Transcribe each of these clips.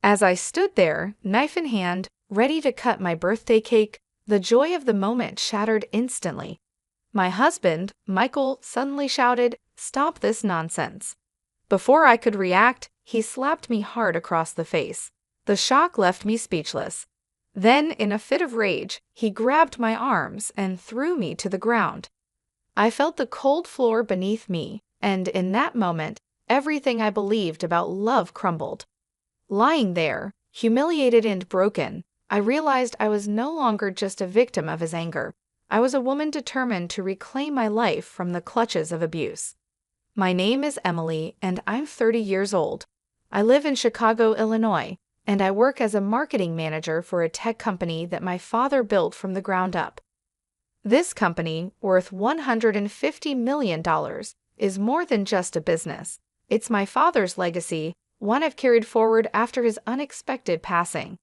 As I stood there, knife in hand, ready to cut my birthday cake, the joy of the moment shattered instantly. My husband, Michael, suddenly shouted, "Stop this nonsense." Before I could react, he slapped me hard across the face. The shock left me speechless. Then, in a fit of rage, he grabbed my arms and threw me to the ground. I felt the cold floor beneath me, and in that moment, everything I believed about love crumbled. Lying there, humiliated and broken, I realized I was no longer just a victim of his anger. I was a woman determined to reclaim my life from the clutches of abuse. My name is Emily, and I'm 30 years old. I live in Chicago, Illinois, and I work as a marketing manager for a tech company that my father built from the ground up. This company, worth $150 million, is more than just a business. It's my father's legacy, one I've carried forward after his unexpected passing.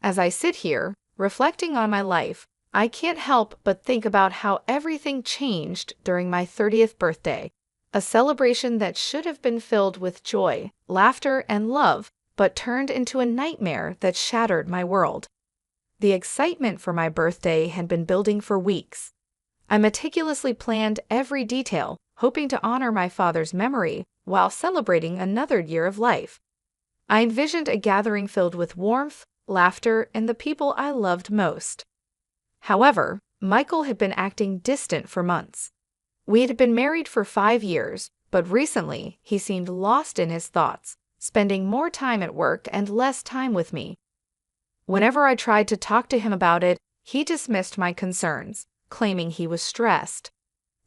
As I sit here, reflecting on my life, I can't help but think about how everything changed during my 30th birthday. A celebration that should have been filled with joy, laughter, and love, but turned into a nightmare that shattered my world. The excitement for my birthday had been building for weeks. I meticulously planned every detail, hoping to honor my father's memory while celebrating another year of life. I envisioned a gathering filled with warmth, laughter, and the people I loved most. However, Michael had been acting distant for months. We had been married for 5 years, but recently he seemed lost in his thoughts, spending more time at work and less time with me. Whenever I tried to talk to him about it, he dismissed my concerns, claiming he was stressed.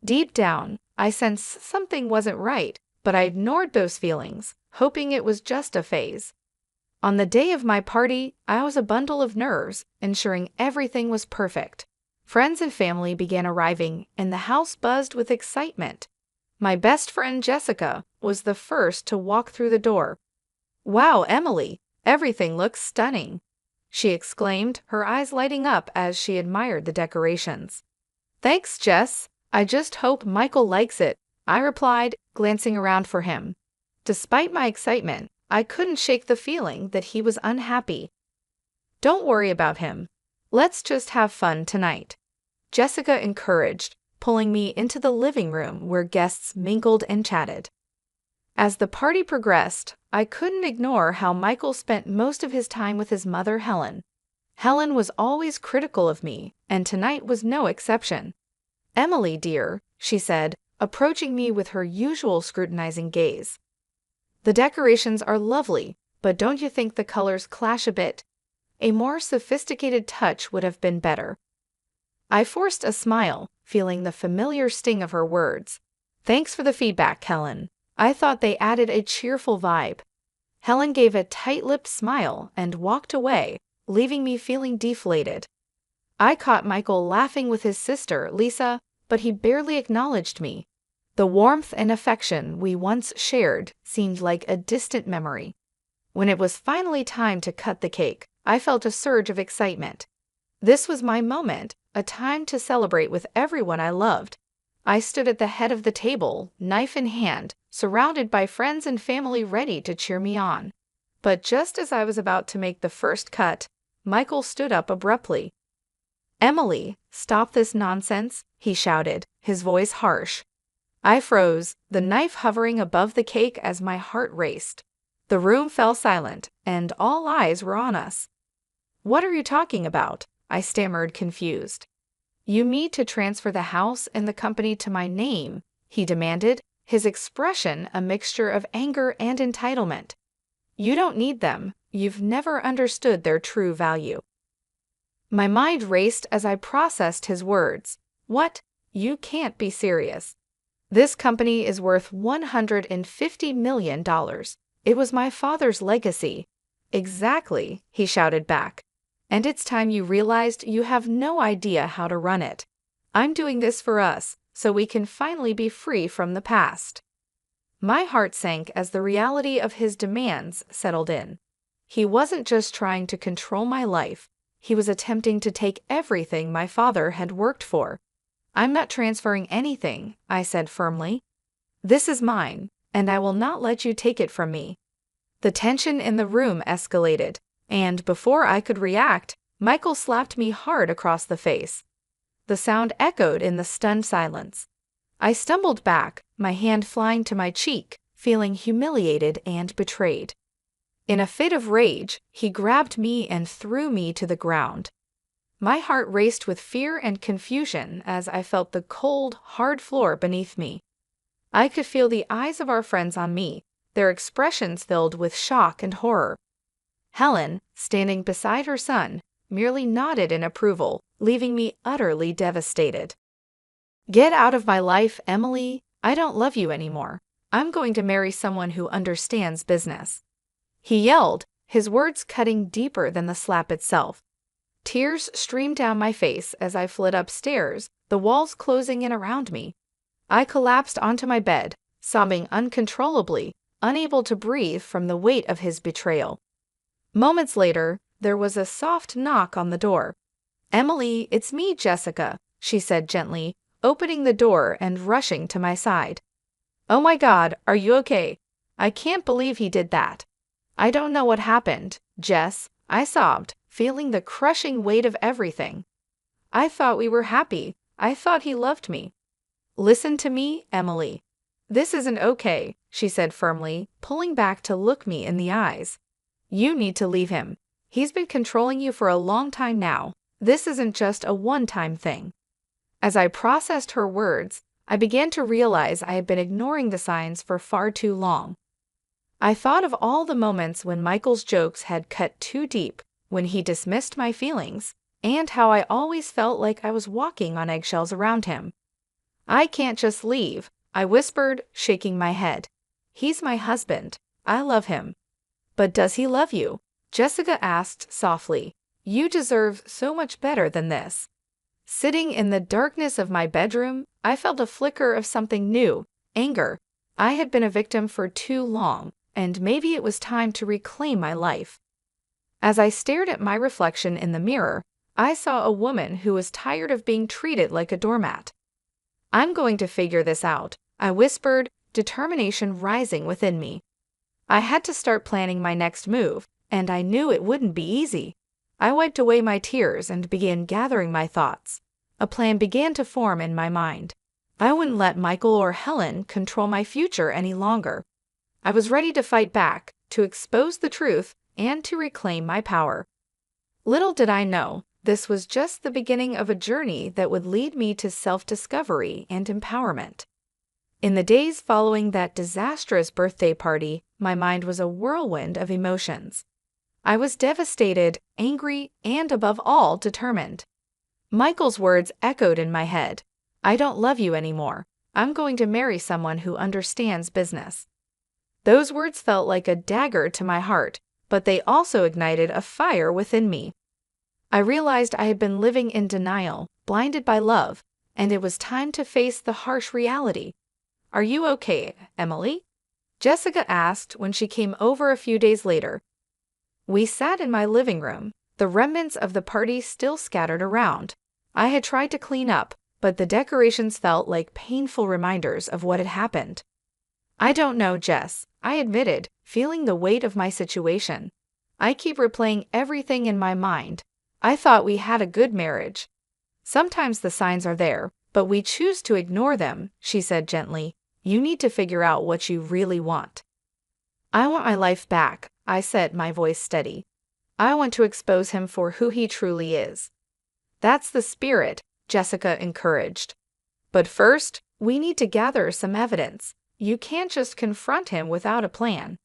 Deep down, I sensed something wasn't right, but I ignored those feelings, hoping it was just a phase. On the day of my party, I was a bundle of nerves, ensuring everything was perfect. Friends and family began arriving, and the house buzzed with excitement. My best friend Jessica was the first to walk through the door. "Wow, Emily, everything looks stunning," she exclaimed, her eyes lighting up as she admired the decorations. "Thanks, Jess. I just hope Michael likes it," I replied, glancing around for him. Despite my excitement, I couldn't shake the feeling that he was unhappy. "Don't worry about him. Let's just have fun tonight," Jessica encouraged, pulling me into the living room where guests mingled and chatted. As the party progressed, I couldn't ignore how Michael spent most of his time with his mother, Helen. Helen was always critical of me, and tonight was no exception. "Emily, dear," she said, approaching me with her usual scrutinizing gaze. "The decorations are lovely, but don't you think the colors clash a bit? A more sophisticated touch would have been better." I forced a smile, feeling the familiar sting of her words. "Thanks for the feedback, Helen. I thought they added a cheerful vibe." Helen gave a tight-lipped smile and walked away, leaving me feeling deflated. I caught Michael laughing with his sister, Lisa, but he barely acknowledged me. The warmth and affection we once shared seemed like a distant memory. When it was finally time to cut the cake, I felt a surge of excitement. This was my moment, a time to celebrate with everyone I loved. I stood at the head of the table, knife in hand, surrounded by friends and family ready to cheer me on. But just as I was about to make the first cut, Michael stood up abruptly. "Emily, stop this nonsense," he shouted, his voice harsh. I froze, the knife hovering above the cake as my heart raced. The room fell silent, and all eyes were on us. "What are you talking about?" I stammered, confused. "You need to transfer the house and the company to my name," he demanded, his expression a mixture of anger and entitlement. "You don't need them. You've never understood their true value." My mind raced as I processed his words. "What? You can't be serious. This company is worth $150 million. It was my father's legacy." "Exactly," he shouted back. "And it's time you realized you have no idea how to run it. I'm doing this for us, so we can finally be free from the past." My heart sank as the reality of his demands settled in. He wasn't just trying to control my life, he was attempting to take everything my father had worked for. "I'm not transferring anything," I said firmly. "This is mine, and I will not let you take it from me." The tension in the room escalated, and before I could react, Michael slapped me hard across the face. The sound echoed in the stunned silence. I stumbled back, my hand flying to my cheek, feeling humiliated and betrayed. In a fit of rage, he grabbed me and threw me to the ground. My heart raced with fear and confusion as I felt the cold, hard floor beneath me. I could feel the eyes of our friends on me, their expressions filled with shock and horror. Helen, standing beside her son, merely nodded in approval, leaving me utterly devastated. "Get out of my life, Emily. I don't love you anymore. I'm going to marry someone who understands business," he yelled, his words cutting deeper than the slap itself. Tears streamed down my face as I fled upstairs, the walls closing in around me. I collapsed onto my bed, sobbing uncontrollably, unable to breathe from the weight of his betrayal. Moments later, there was a soft knock on the door. "Emily, it's me, Jessica," she said gently, opening the door and rushing to my side. "Oh my God, are you okay? I can't believe he did that." "I don't know what happened, Jess," I sobbed, feeling the crushing weight of everything. "I thought we were happy. I thought he loved me." "Listen to me, Emily. This isn't okay," she said firmly, pulling back to look me in the eyes. "You need to leave him. He's been controlling you for a long time now. This isn't just a one-time thing." As I processed her words, I began to realize I had been ignoring the signs for far too long. I thought of all the moments when Michael's jokes had cut too deep, when he dismissed my feelings, and how I always felt like I was walking on eggshells around him. "I can't just leave," I whispered, shaking my head. "He's my husband. I love him." "But does he love you?" Jessica asked softly. "You deserve so much better than this." Sitting in the darkness of my bedroom, I felt a flicker of something new, anger. I had been a victim for too long, and maybe it was time to reclaim my life. As I stared at my reflection in the mirror, I saw a woman who was tired of being treated like a doormat. "I'm going to figure this out," I whispered, determination rising within me. I had to start planning my next move, and I knew it wouldn't be easy. I wiped away my tears and began gathering my thoughts. A plan began to form in my mind. I wouldn't let Michael or Helen control my future any longer. I was ready to fight back, to expose the truth, and to reclaim my power. Little did I know, this was just the beginning of a journey that would lead me to self-discovery and empowerment. In the days following that disastrous birthday party, my mind was a whirlwind of emotions. I was devastated, angry, and above all, determined. Michael's words echoed in my head. "I don't love you anymore. I'm going to marry someone who understands business." Those words felt like a dagger to my heart, but they also ignited a fire within me. I realized I had been living in denial, blinded by love, and it was time to face the harsh reality. "Are you okay, Emily?" Jessica asked when she came over a few days later. We sat in my living room, the remnants of the party still scattered around. I had tried to clean up, but the decorations felt like painful reminders of what had happened. "I don't know, Jess," I admitted, feeling the weight of my situation. "I keep replaying everything in my mind. I thought we had a good marriage." "Sometimes the signs are there, but we choose to ignore them," she said gently. "You need to figure out what you really want." "I want my life back," I said, my voice steady. "I want to expose him for who he truly is." "That's the spirit," Jessica encouraged. "But first, we need to gather some evidence. You can't just confront him without a plan."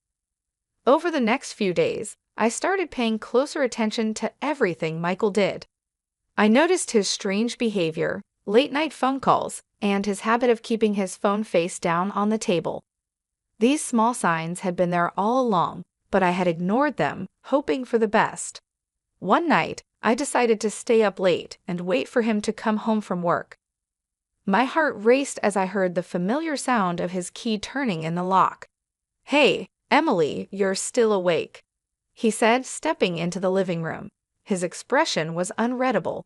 Over the next few days, I started paying closer attention to everything Michael did. I noticed his strange behavior, late-night phone calls, and his habit of keeping his phone face down on the table. These small signs had been there all along, but I had ignored them, hoping for the best. One night, I decided to stay up late and wait for him to come home from work. My heart raced as I heard the familiar sound of his key turning in the lock. "Hey, Emily, you're still awake," he said, stepping into the living room. His expression was unreadable.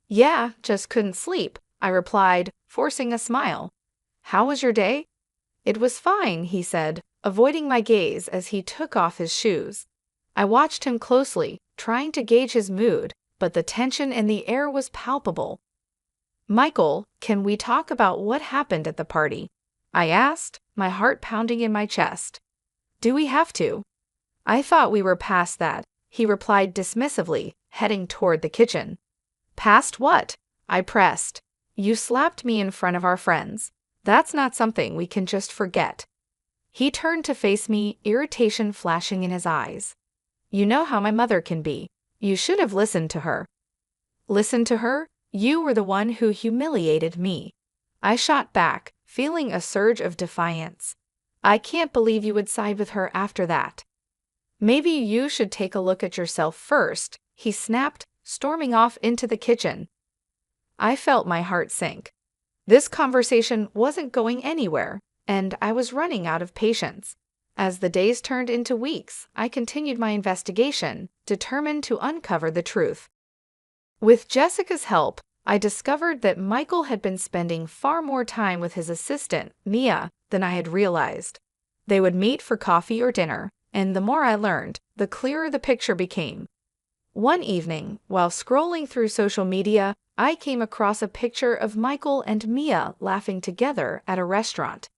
"Yeah, just couldn't sleep," I replied, forcing a smile. "How was your day?" "It was fine," he said, avoiding my gaze as he took off his shoes. I watched him closely, trying to gauge his mood, but the tension in the air was palpable. "Michael, can we talk about what happened at the party?" I asked, my heart pounding in my chest. "Do we have to?" "I thought we were past that," he replied dismissively, heading toward the kitchen. "Past what?" I pressed. "You slapped me in front of our friends. That's not something we can just forget." He turned to face me, irritation flashing in his eyes. "You know how my mother can be. You should have listened to her." "Listened to her? You were the one who humiliated me." I shot back, feeling a surge of defiance. "I can't believe you would side with her after that." "Maybe you should take a look at yourself first," he snapped, storming off into the kitchen. I felt my heart sink. This conversation wasn't going anywhere, and I was running out of patience. As the days turned into weeks, I continued my investigation, determined to uncover the truth. With Jessica's help, I discovered that Michael had been spending far more time with his assistant, Mia, than I had realized. They would meet for coffee or dinner, and the more I learned, the clearer the picture became. One evening, while scrolling through social media, I came across a picture of Michael and Mia laughing together at a restaurant.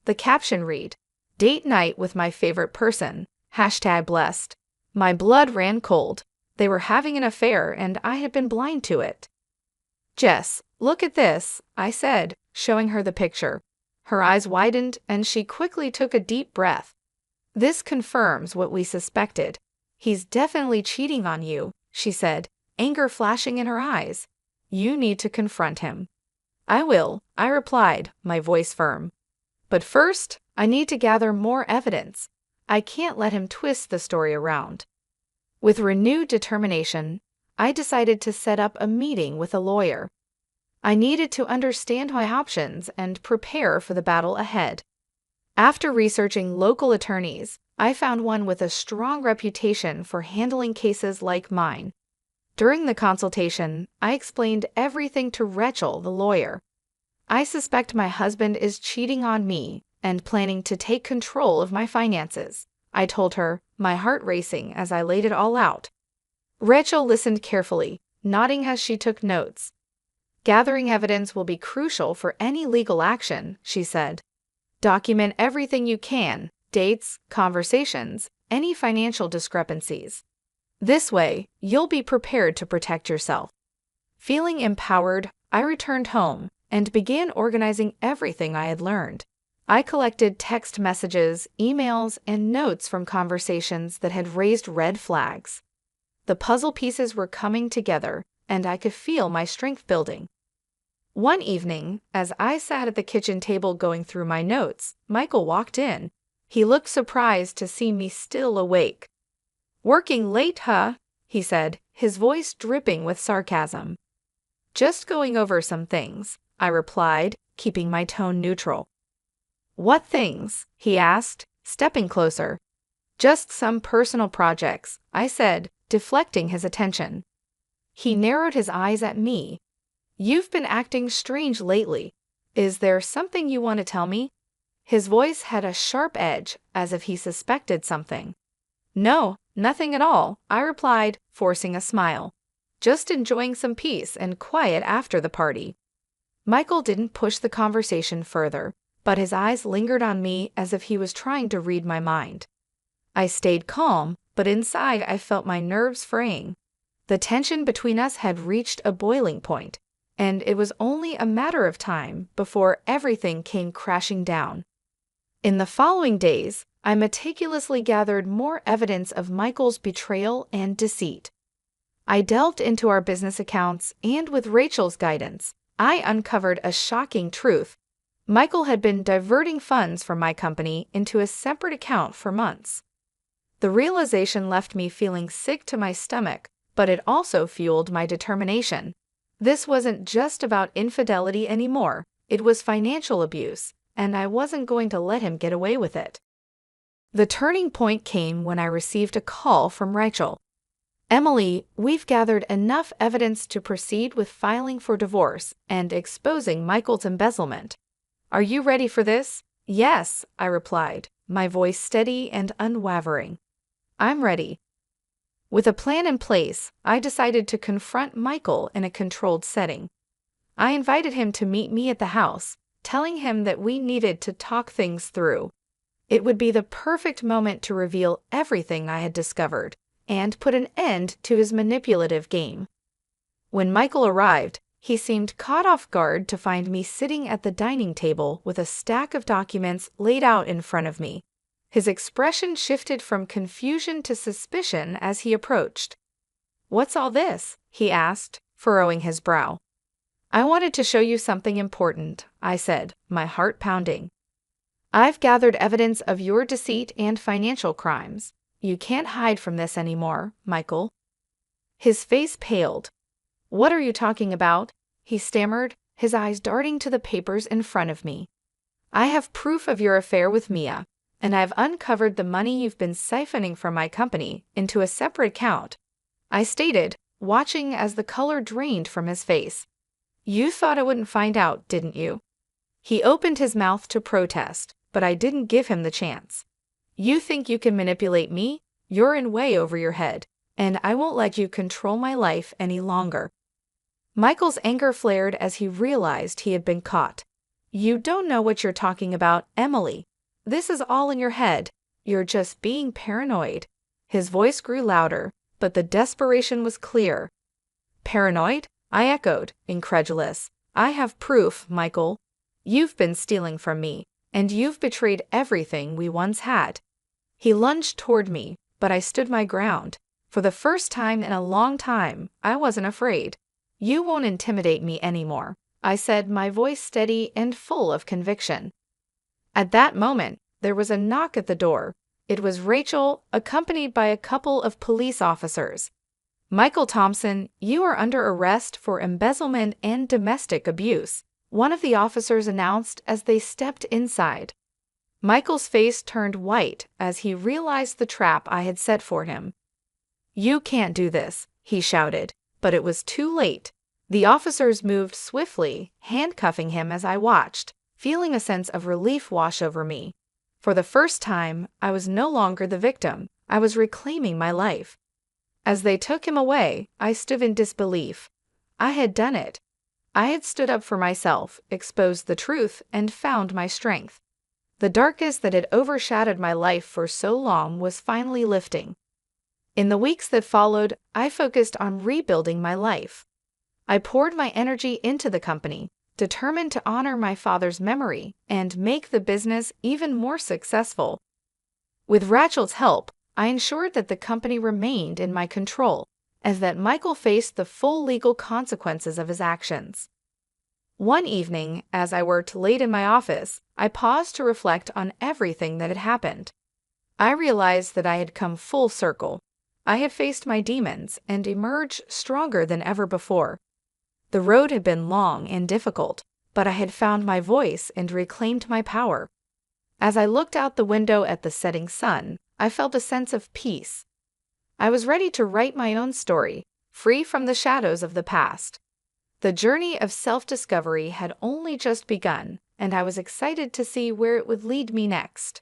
The caption read, "Date night with my favorite person, #blessed." My blood ran cold. They were having an affair and I had been blind to it. "Jess, look at this," I said, showing her the picture. Her eyes widened and she quickly took a deep breath. "This confirms what we suspected. He's definitely cheating on you," she said, anger flashing in her eyes. "You need to confront him." "I will," I replied, my voice firm. "But first, I need to gather more evidence. I can't let him twist the story around." With renewed determination, I decided to set up a meeting with a lawyer. I needed to understand my options and prepare for the battle ahead. After researching local attorneys, I found one with a strong reputation for handling cases like mine. During the consultation, I explained everything to Rachel, the lawyer. "I suspect my husband is cheating on me and planning to take control of my finances," I told her, my heart racing as I laid it all out. Rachel listened carefully, nodding as she took notes. "Gathering evidence will be crucial for any legal action," she said. "Document everything you can, dates, conversations, any financial discrepancies. This way, you'll be prepared to protect yourself." Feeling empowered, I returned home and began organizing everything I had learned. I collected text messages, emails, and notes from conversations that had raised red flags. The puzzle pieces were coming together, and I could feel my strength building. One evening, as I sat at the kitchen table going through my notes, Michael walked in. He looked surprised to see me still awake. "Working late, huh?" he said, his voice dripping with sarcasm. "Just going over some things," I replied, keeping my tone neutral. "What things?" he asked, stepping closer. "Just some personal projects," I said, deflecting his attention. He narrowed his eyes at me. "You've been acting strange lately. Is there something you want to tell me?" His voice had a sharp edge, as if he suspected something. "No, nothing at all," I replied, forcing a smile. "Just enjoying some peace and quiet after the party." Michael didn't push the conversation further, but his eyes lingered on me as if he was trying to read my mind. I stayed calm, but inside I felt my nerves fraying. The tension between us had reached a boiling point, and it was only a matter of time before everything came crashing down. In the following days, I meticulously gathered more evidence of Michael's betrayal and deceit. I delved into our business accounts, and with Rachel's guidance, I uncovered a shocking truth. Michael had been diverting funds from my company into a separate account for months. The realization left me feeling sick to my stomach, but it also fueled my determination. This wasn't just about infidelity anymore, it was financial abuse, and I wasn't going to let him get away with it. The turning point came when I received a call from Rachel. "Emily, we've gathered enough evidence to proceed with filing for divorce and exposing Michael's embezzlement. Are you ready for this?" "Yes," I replied, my voice steady and unwavering. I'm ready. With a plan in place, I decided to confront Michael in a controlled setting. I invited him to meet me at the house, telling him that we needed to talk things through. It would be the perfect moment to reveal everything I had discovered and put an end to his manipulative game. When Michael arrived, he seemed caught off guard to find me sitting at the dining table with a stack of documents laid out in front of me. His expression shifted from confusion to suspicion as he approached. "What's all this?" he asked, furrowing his brow. "I wanted to show you something important," I said, my heart pounding. "I've gathered evidence of your deceit and financial crimes. You can't hide from this anymore, Michael." His face paled. "What are you talking about?" he stammered, his eyes darting to the papers in front of me. "I have proof of your affair with Mia, and I've uncovered the money you've been siphoning from my company into a separate account," I stated, watching as the color drained from his face. "You thought I wouldn't find out, didn't you?" He opened his mouth to protest, but I didn't give him the chance. "You think you can manipulate me? You're in way over your head, and I won't let you control my life any longer." Michael's anger flared as he realized he had been caught. "You don't know what you're talking about, Emily. This is all in your head. You're just being paranoid." His voice grew louder, but the desperation was clear. "Paranoid?" I echoed, incredulous. "I have proof, Michael. You've been stealing from me, and you've betrayed everything we once had." He lunged toward me, but I stood my ground. For the first time in a long time, I wasn't afraid. "You won't intimidate me anymore," I said, my voice steady and full of conviction. At that moment, there was a knock at the door. It was Rachel, accompanied by a couple of police officers. "Michael Thompson, you are under arrest for embezzlement and domestic abuse," one of the officers announced as they stepped inside. Michael's face turned white as he realized the trap I had set for him. "You can't do this," he shouted, but it was too late. The officers moved swiftly, handcuffing him as I watched, feeling a sense of relief wash over me. For the first time, I was no longer the victim. I was reclaiming my life. As they took him away, I stood in disbelief. I had done it. I had stood up for myself, exposed the truth, and found my strength. The darkness that had overshadowed my life for so long was finally lifting. In the weeks that followed, I focused on rebuilding my life. I poured my energy into the company, determined to honor my father's memory and make the business even more successful. With Rachel's help, I ensured that the company remained in my control, and that Michael faced the full legal consequences of his actions. One evening, as I worked late in my office, I paused to reflect on everything that had happened. I realized that I had come full circle. I had faced my demons and emerged stronger than ever before. The road had been long and difficult, but I had found my voice and reclaimed my power. As I looked out the window at the setting sun, I felt a sense of peace. I was ready to write my own story, free from the shadows of the past. The journey of self-discovery had only just begun, and I was excited to see where it would lead me next.